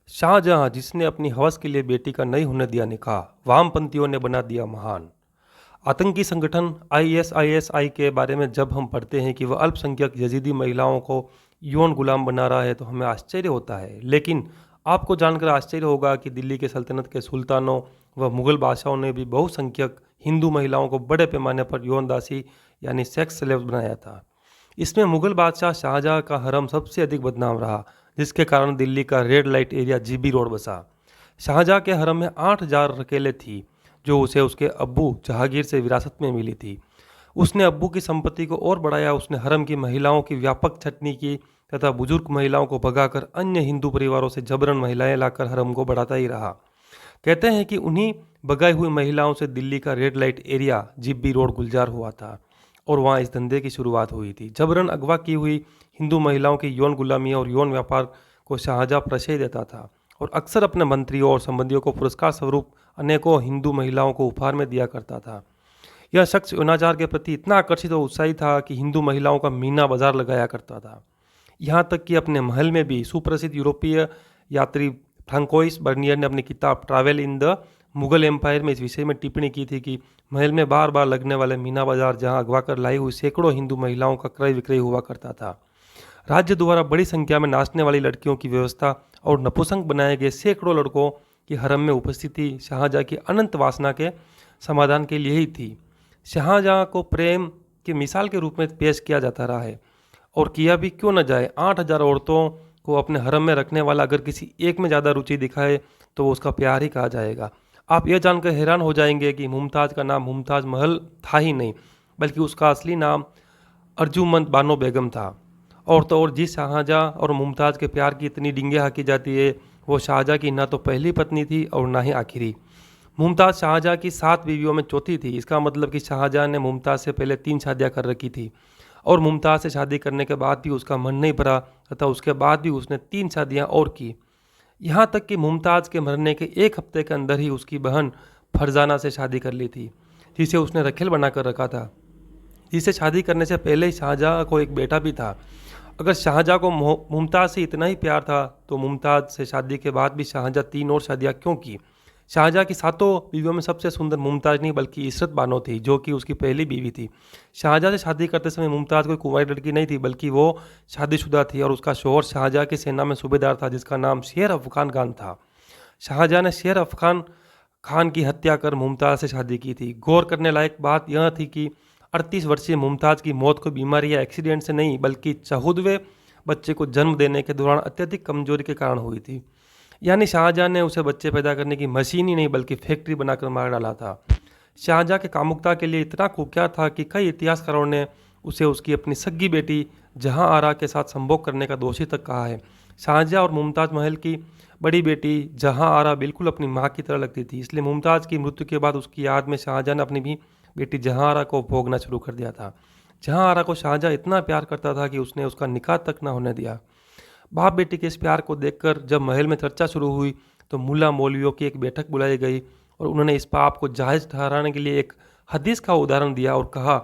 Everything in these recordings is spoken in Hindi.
शाहजहां जिसने अपनी हवस के लिए बेटी का नहीं होने दिया निकाह, वामपंथियों ने बना दिया महान। आतंकी संगठन आईएसआईएसआई के बारे में जब हम पढ़ते हैं कि वह अल्पसंख्यक यजीदी महिलाओं को यौन गुलाम बना रहा है तो हमें आश्चर्य होता है। लेकिन आपको जानकर आश्चर्य होगा कि दिल्ली के सल्तनत के सुल्तानों व मुगल बादशाहों ने भी बहुसंख्यक हिंदू महिलाओं को बड़े पैमाने पर यौन दासी यानी सेक्स स्लेव्स बनाया था। इसमें मुगल बादशाह शाहजहां का हरम सबसे अधिक बदनाम रहा, जिसके कारण दिल्ली का red light area GB road बसा। शाहजहां के हरम में 8,000 रकेलें थी, जो उसे उसके अब्बू जहांगीर से विरासत में मिली थी। उसने अब्बू की संपत्ति को और बढ़ाया। उसने हरम की महिलाओं की व्यापक छटनी की तथा बुजुर्ग महिलाओं को भगाकर अन्य हिंदू परिवारों से जबरन महिलाएं लाकर हरम को बढ़ाता ही रहा। कहते हैं कि उन्हीं भगाई हुई महिलाओं से दिल्ली का red light area GB road गुलजार हुआ था और वहाँ इस धंधे की शुरुआत हुई थी। जबरन अगवा की हुई हिंदू महिलाओं की यौन गुलामी और यौन व्यापार को शाहजहां प्रश्रय देता था और अक्सर अपने मंत्रियों और संबंधियों को पुरस्कार स्वरूप अनेकों हिंदू महिलाओं को उपहार में दिया करता था। यह शख्स यौनाचार के प्रति इतना आकर्षित और उत्साही था कि हिंदू महिलाओं का मीना बाजार लगाया करता था। यहाँ तक कि अपने महल में भी सुप्रसिद्ध यूरोपीय यात्री फ्रांकोइस बर्नियर ने अपनी किताब travel in the Mughal empire में इस विषय में टिप्पणी की थी कि महल में बार बार लगने वाले मीना बाजार जहाँ अगवा कर लाई हुई सैकड़ों हिंदू महिलाओं का क्रय विक्रय हुआ करता था। राज्य द्वारा बड़ी संख्या में नाचने वाली लड़कियों की व्यवस्था और नपुंसक बनाए गए सैकड़ों लड़कों की हरम में उपस्थिति शाहजहां की अनंत वासना के समाधान के लिए ही थी। शाहजहां को प्रेम की मिसाल के रूप में पेश किया जाता रहा है और किया भी क्यों न जाए। 8,000 औरतों को अपने हरम में रखने वाला अगर किसी एक में ज़्यादा रुचि दिखाए तो वो उसका प्यार ही कहा जाएगा। आप यह जानकर हैरान हो जाएंगे कि मुमताज़ का नाम मुमताज़ महल था ही नहीं, बल्कि उसका असली नाम अर्जुमंद बानो बेगम था। और तो और जिस शाहजहां और मुमताज़ के प्यार की इतनी डींगे हाँकी जाती है, वो शाहजहां की ना तो पहली पत्नी थी और ना ही आखिरी। मुमताज़ शाहजहां की 7 बीवियों में चौथी थी। इसका मतलब कि शाहजहां ने मुमताज़ से पहले 3 शादियां कर रखी थी और मुमताज़ से शादी करने के बाद भी उसका मन नहीं भरा तथा उसके बाद भी उसने 3 शादियां और की। यहाँ तक कि मुमताज़ के मरने के 1 हफ्ते के अंदर ही उसकी बहन फरजाना से शादी कर ली थी, जिसे उसने रखेल बनाकर रखा था। जिसे शादी करने से पहले ही शाहजहां को एक बेटा भी था। अगर शाहजहां को मुमताज़ से इतना ही प्यार था तो मुमताज़ से शादी के बाद भी शाहजहां 3 और शादियां क्यों की? शाहजहां की 7 बीवियों में सबसे सुंदर मुमताज़ नहीं बल्कि इशरत बानो थी, जो कि उसकी पहली बीवी थी। शाहजहां से शादी करते समय मुमताज़ कोई कुंवारी लड़की नहीं थी, बल्कि वो शादीशुदा थी और उसका शौहर शाहजहां की सेना में सूबेदार था, जिसका नाम शेर अफखान खान था। शाहजहां ने शेर अफखान खान की हत्या कर मुमताज़ से शादी की थी। गौर करने लायक बात यह थी कि 38 वर्षीय मुमताज़ की मौत को बीमारी या एक्सीडेंट से नहीं बल्कि 14वें बच्चे को जन्म देने के दौरान अत्यधिक कमजोरी के कारण हुई थी। यानी शाहजहां ने उसे बच्चे पैदा करने की मशीन ही नहीं बल्कि फैक्ट्री बनाकर मार डाला था। शाहजहां के कामुकता के लिए इतना कुख्यात था कि कई इतिहासकारों ने उसे उसकी अपनी सगी बेटी जहां आरा के साथ संभोग करने का दोषी तक कहा है। शाहजहां और मुमताज़ महल की बड़ी बेटी जहां आरा बिल्कुल अपनी माँ की तरह लगती थी, इसलिए मुमताज़ की मृत्यु के बाद उसकी याद में शाहजहां ने अपनी भी बेटी जहां आरा को भोगना शुरू कर दिया था। जहां आरा को शाहजहां इतना प्यार करता था कि उसने उसका निकाह तक न होने दिया। बाप बेटी के इस प्यार को देखकर जब महल में चर्चा शुरू हुई तो मुल्ला मौलवियों की एक बैठक बुलाई गई और उन्होंने इस पाप को जायज़ ठहराने के लिए एक हदीस का उदाहरण दिया और कहा,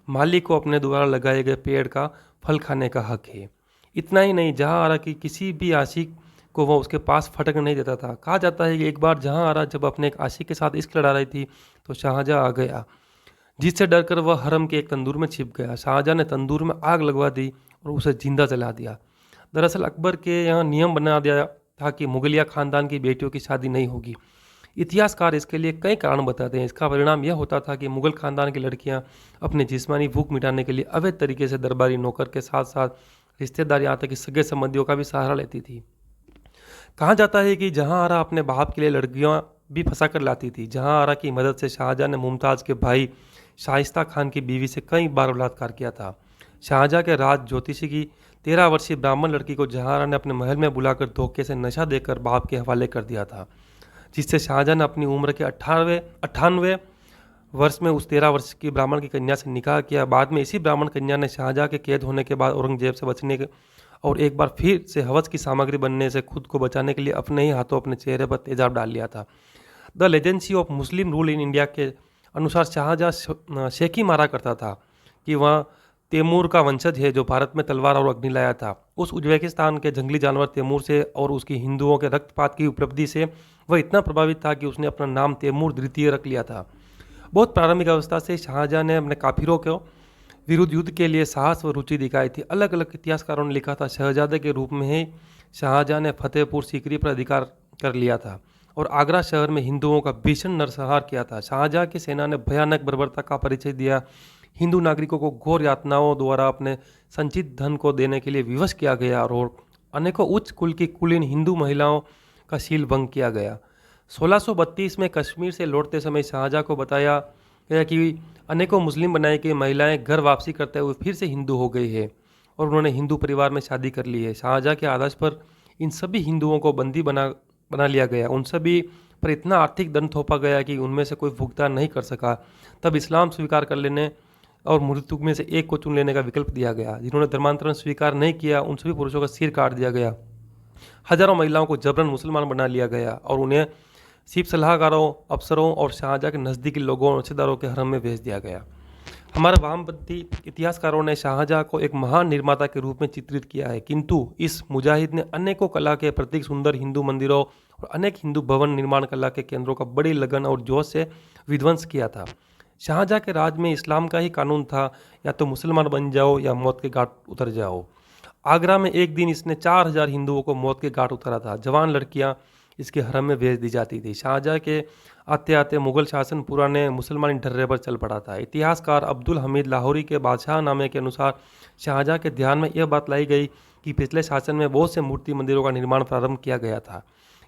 मालिक को अपने द्वारा लगाए गए पेड़ का फल खाने का हक है। इतना ही नहीं, जहां आरा की किसी भी आशिक को वह उसके पास फटक नहीं देता था। कहा जाता है कि एक बार जहां आरा जब अपने एक आशिक के साथ इश्क लड़ा रही थी तो शाहजहां आ गया, जिससे डरकर वह हरम के एक तंदूर में छिप गया। शाहजहां ने तंदूर में आग लगवा दी और उसे जिंदा जला दिया। दरअसल अकबर के यहाँ नियम बना दिया था कि मुगलिया खानदान की बेटियों की शादी नहीं होगी। इतिहासकार इसके लिए कई कारण बताते हैं। इसका परिणाम यह होता था कि मुगल खानदान की लड़कियां अपने जिस्मानी भूख मिटाने के लिए अवैध तरीके से दरबारी नौकर के साथ साथ रिश्तेदार यहाँ तक कि सगे संबंधियों का भी सहारा लेती थी। कहा जाता है कि जहां आरा अपने बाप के लिए लड़कियां भी फंसा कर लाती थी। जहां आरा की मदद से शाहजहां ने मुमताज़ के भाई शाइस्ता खान की बीवी से कई बार बलात्कार किया था। शाहजहां के राज ज्योतिषी की 13 वर्षीय ब्राह्मण लड़की को जहां आरा ने अपने महल में बुलाकर धोखे से नशा देकर बाप के हवाले कर दिया था, जिससे शाहजहां ने अपनी उम्र के 98वें वर्ष में उस 13 वर्ष की ब्राह्मण की कन्या से निकाह किया। बाद में इसी ब्राह्मण कन्या ने शाहजहां के कैद होने के बाद औरंगजेब से बचने के और एक बार फिर से हवस की सामग्री बनने से खुद को बचाने के लिए अपने ही हाथों अपने चेहरे पर तेजाब डाल लिया था। The legacy of Muslim rule in India के अनुसार शाहजहां शेखी मारा करता था कि वह तैमूर का वंशज है जो भारत में तलवार और अग्नि लाया था। उस उज्बेकिस्तान के जंगली जानवर तैमूर से और उसकी हिंदुओं के रक्तपात की उपलब्धि से वह इतना प्रभावित था कि उसने अपना नाम तैमूर द्वितीय रख लिया था। बहुत प्रारंभिक अवस्था से शाहजहां ने अपने काफिरों को विरुद्ध युद्ध के लिए साहस व रुचि दिखाई थी। अलग अलग इतिहासकारों ने लिखा था, शहजादे के रूप में ही शाहजहां ने फतेहपुर सीकरी पर अधिकार कर लिया था और आगरा शहर में हिंदुओं का भीषण नरसंहार किया था। शाहजहां की सेना ने भयानक बर्बरता का परिचय दिया। हिंदू नागरिकों को घोर यातनाओं द्वारा अपने संचित धन को देने के लिए विवश किया गया और अनेकों उच्च कुल की कुलीन हिंदू महिलाओं का शील भंग किया गया। 1632 में कश्मीर से लौटते समय शाहजहां को बताया गया कि अनेकों मुस्लिम बनाई गई महिलाएं घर वापसी करते हुए फिर से हिंदू हो गई है और उन्होंने हिंदू परिवार में शादी कर ली है। शाहजहां के आदेश पर इन सभी हिंदुओं को बंदी बना लिया गया। उन सभी पर इतना आर्थिक दंड थोपा गया कि उनमें से कोई भुगतान नहीं कर सका। तब इस्लाम स्वीकार कर लेने और मृत्यु में से एक को चुन लेने का विकल्प दिया गया। जिन्होंने धर्मांतरण स्वीकार नहीं किया उन सभी पुरुषों का सिर काट दिया गया। हजारों महिलाओं को जबरन मुसलमान बना लिया गया और उन्हें सिर्फ सलाहकारों, अफसरों और शाहजहां के नज़दीकी लोगों और रिश्तेदारों के हरम में भेज दिया गया। हमारे वामपंथी इतिहासकारों ने शाहजहां को एक महान निर्माता के रूप में चित्रित किया है, किंतु इस मुजाहिद ने अनेकों कला के प्रतीक, सुंदर हिंदू मंदिरों और अनेक हिंदू भवन निर्माण कला के केंद्रों का बड़ी लगन और जोश से विध्वंस किया था। शाहजहां के राज में इस्लाम का ही कानून था, या तो मुसलमान बन जाओ या मौत के घाट उतर जाओ। आगरा में एक दिन इसने 4000 हिंदुओं को मौत के घाट उतारा था। जवान लड़कियां इसके हरम में भेज दी जाती थी। शाहजहां के आते आते मुगल शासन पुराने मुसलमानी ढर्रे पर चल पड़ा था। इतिहासकार अब्दुल हमीद लाहौरी के बादशाह नामे के अनुसार शाहजहां के ध्यान में यह बात लाई गई कि पिछले शासन में बहुत से मूर्ति मंदिरों का निर्माण प्रारंभ किया गया था,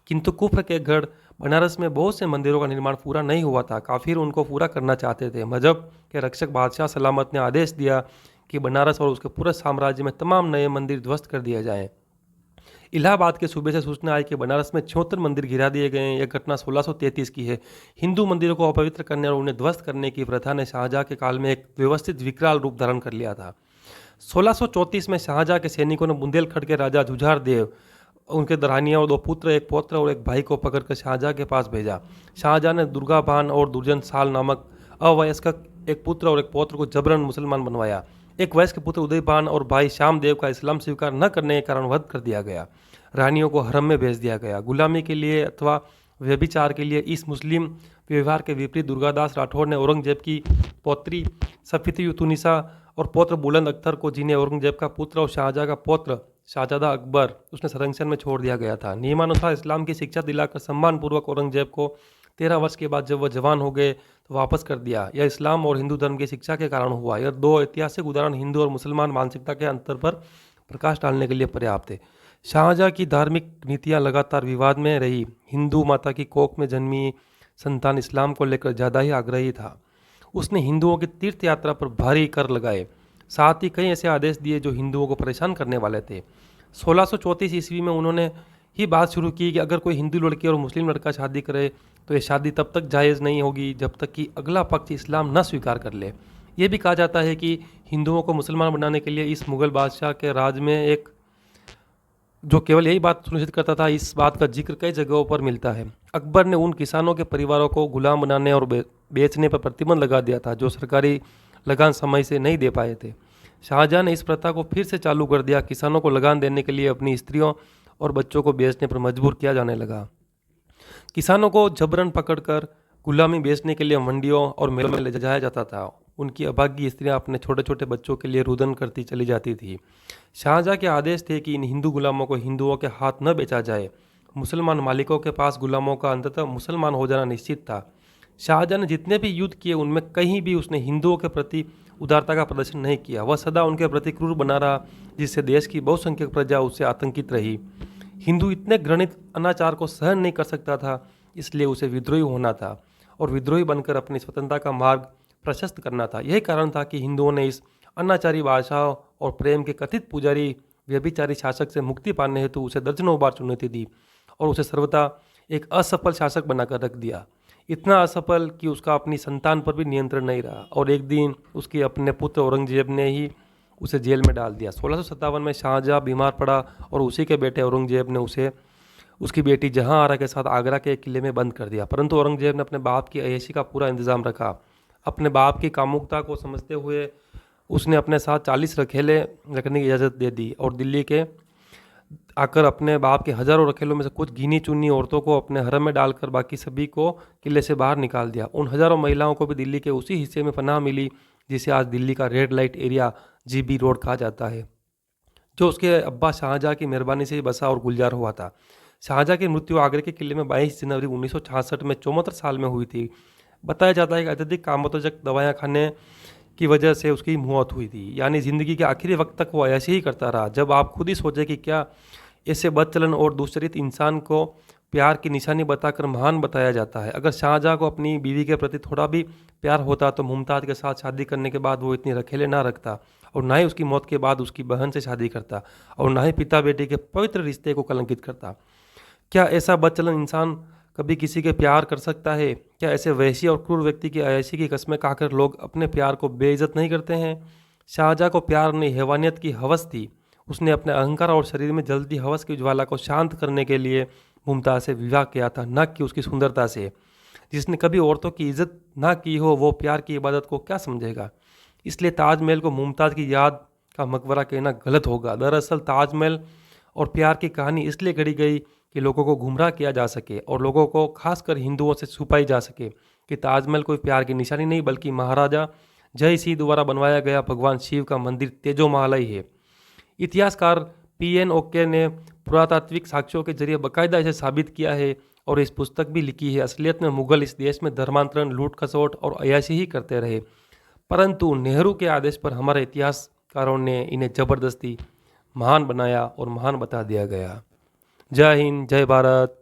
किंतु कुफ्र के गढ़ बनारस में बहुत से मंदिरों का निर्माण पूरा नहीं हुआ था। काफिर उनको पूरा करना चाहते थे। मजहब के रक्षक बादशाह सलामत ने आदेश दिया कि बनारस और उसके पूरे साम्राज्य में तमाम नए मंदिर ध्वस्त कर दिए जाएं। इलाहाबाद के सूबे से सूचना आई कि बनारस में 76 मंदिर गिरा दिए गए हैं। यह घटना 1633 की है। हिंदू मंदिरों को अपवित्र करने और उन्हें ध्वस्त करने की प्रथा ने शाहजहां के काल में एक व्यवस्थित विकराल रूप धारण कर लिया था। 1634 में शाहजहां के सैनिकों ने बुंदेलखंड के राजा जुझार देव, उनके दरहानिया और 2 पुत्र, एक पौत्र और एक भाई को पकड़कर शाहजहां के पास भेजा। शाहजहां ने दुर्गा भान और दुर्जन साल नामक अवयस्क एक पुत्र और एक पौत्र को जबरन मुसलमान बनवाया। एक वयस्क पुत्र उदय भान और भाई श्याम देव का इस्लाम स्वीकार न करने के कारण वध कर दिया गया। रानियों को हरम में भेज दिया गया। गुलामी के लिए अथवा व्यभिचार के लिए इस मुस्लिम व्यवहार के विपरीत दुर्गादास राठौर ने औरंगजेब की पौत्री सफिती तुनिसा और पौत्र बुलंद अख्तर को, जिन्हें औरंगजेब का पुत्र और शाहजहां का पौत्र शाहजादा अकबर उसने संरक्षण में छोड़ दिया गया था। नियमानुसार इस्लाम की शिक्षा दिलाकर सम्मानपूर्वक औरंगजेब को 13 वर्ष के बाद जब वह जवान हो गए तो वापस कर दिया। यह इस्लाम और हिंदू धर्म की शिक्षा के कारण हुआ। यह 2 ऐतिहासिक उदाहरण हिंदू और मुसलमान मानसिकता के अंतर पर प्रकाश डालने के लिए पर्याप्त है। शाहजहां की धार्मिक नीतियां लगातार विवाद में रही। हिंदू माता की कोख में जन्मी संतान इस्लाम को लेकर ज़्यादा ही आग्रही था। उसने हिंदुओं की तीर्थ यात्रा पर भारी कर लगाए, साथ ही कई ऐसे आदेश दिए जो हिंदुओं को परेशान करने वाले थे। 1634 ईस्वी में उन्होंने ही बात शुरू की कि अगर कोई हिंदू लड़की और मुस्लिम लड़का शादी करे तो ये शादी तब तक जायज़ नहीं होगी जब तक कि अगला पक्ष इस्लाम न स्वीकार कर ले। ये भी कहा जाता है कि हिंदुओं को मुसलमान बनाने के लिए इस मुगल बादशाह के राज में एक जो केवल यही बात सुनिश्चित करता था, इस बात का जिक्र कई जगहों पर मिलता है। अकबर ने उन किसानों के परिवारों को गुलाम बनाने और बेचने पर प्रतिबंध लगा दिया था जो सरकारी लगान समय से नहीं दे पाए थे। शाहजहां ने इस प्रथा को फिर से चालू कर दिया। किसानों को लगान देने के लिए अपनी स्त्रियों और बच्चों को बेचने पर मजबूर किया जाने लगा। किसानों को जबरन पकड़कर गुलामी बेचने के लिए मंडियों और मेलों में ले जाया जाता था। उनकी अभागी स्त्रियां अपने छोटे छोटे बच्चों के लिए रुदन करती चली जाती थी। शाहजहां के आदेश थे कि इन हिंदू गुलामों को हिंदुओं के हाथ न बेचा जाए। मुसलमान मालिकों के पास गुलामों का अंततः मुसलमान हो जाना निश्चित था। शाहजहां ने जितने भी युद्ध किए उनमें कहीं भी उसने हिंदुओं के प्रति उदारता का प्रदर्शन नहीं किया। वह सदा उनके प्रति क्रूर बना रहा, जिससे देश की बहुसंख्यक प्रजा उससे आतंकित रही। हिंदू इतने घृणित अनाचार को सहन नहीं कर सकता था, इसलिए उसे विद्रोही होना था और विद्रोही बनकर अपनी स्वतंत्रता का मार्ग प्रशस्त करना था। यही कारण था कि हिंदुओं ने इस अनाचारी बादशाह और प्रेम के कथित पुजारी व्यभिचारी शासक से मुक्ति पाने हेतु उसे दर्जनों बार चुनौती दी और उसे सर्वथा एक असफल शासक बनाकर रख दिया। इतना असफल कि उसका अपनी संतान पर भी नियंत्रण नहीं रहा और एक दिन उसके अपने पुत्र औरंगजेब ने ही उसे जेल में डाल दिया। 1657 में शाहजहां बीमार पड़ा और उसी के बेटे औरंगजेब ने उसे उसकी बेटी जहांआरा के साथ आगरा के एक किले में बंद कर दिया। परंतु औरंगजेब ने अपने बाप की अय्याशी का पूरा इंतजाम रखा। अपने बाप की कामुकता को समझते हुए उसने अपने साथ 40 रखेले रखने की इजाज़त दे दी और दिल्ली के आकर अपने बाप के हज़ारों रखेलों में से कुछ गिनी चुनी औरतों को अपने हरम में डालकर बाकी सभी को किले से बाहर निकाल दिया। उन हज़ारों महिलाओं को भी दिल्ली के उसी हिस्से में पनाह मिली जिसे आज दिल्ली का red light area GB road कहा जाता है, जो उसके अब्बा शाहजहाँ की मेहरबानी से ही बसा और गुलजार हुआ था। शाहजहाँ की मृत्यु आगरे के किले में 22 जनवरी 1966 में 74 साल में हुई थी। बताया जाता है कि अत्यधिक कामोत्तेजक दवाएं खाने की वजह से उसकी मौत हुई थी, यानी ज़िंदगी के आखिरी वक्त तक वो ऐसे ही करता रहा। जब आप खुद ही सोचें कि क्या ऐसे बदचलन और दुश्चरित इंसान को प्यार की निशानी बताकर महान बताया जाता है। अगर शाहजहाँ को अपनी बीवी के प्रति थोड़ा भी प्यार होता तो मुमताज़ के साथ शादी करने के बाद वो इतनी रखेले ना रखता, और ना ही उसकी मौत के बाद उसकी बहन से शादी करता, और ना ही पिता बेटी के पवित्र रिश्ते को कलंकित करता। क्या ऐसा बदचलन इंसान कभी किसी के प्यार कर सकता है? क्या ऐसे वहशी और क्रूर व्यक्ति की अय्याशी की कस्में खाकर लोग अपने प्यार को बेइज्जत नहीं करते हैं? शाहजहाँ को प्यार नहीं, हैवानियत की हवस थी। उसने अपने अहंकार और शरीर में जलती हवस की ज्वाला को शांत करने के लिए मुमताज़ से विवाह किया था, न कि उसकी सुंदरता से। जिसने कभी औरतों की इज्जत ना की हो वो प्यार की इबादत को क्या समझेगा? इसलिए ताजमहल को मुमताज़ की याद का मकबरा कहना गलत होगा। दरअसल ताजमहल और प्यार की कहानी इसलिए गढ़ी गई कि लोगों को गुमराह किया जा सके और लोगों को खासकर हिंदुओं से छुपाई जा सके कि ताजमहल कोई प्यार की निशानी नहीं बल्कि महाराजा जय सिंह द्वारा बनवाया गया भगवान शिव का मंदिर तेजोमहल ही है। इतिहासकार PN ओके ने पुरातात्विक साक्ष्यों के जरिए बाकायदा इसे साबित किया है और इस पुस्तक भी लिखी है। असलियत में मुगल इस देश में धर्मांतरण, लूट खसोट और अय्याशी ही करते रहे, परंतु नेहरू के आदेश पर हमारे इतिहासकारों ने इन्हें जबरदस्ती महान बनाया और महान बता दिया गया। जय हिंद, जय भारत।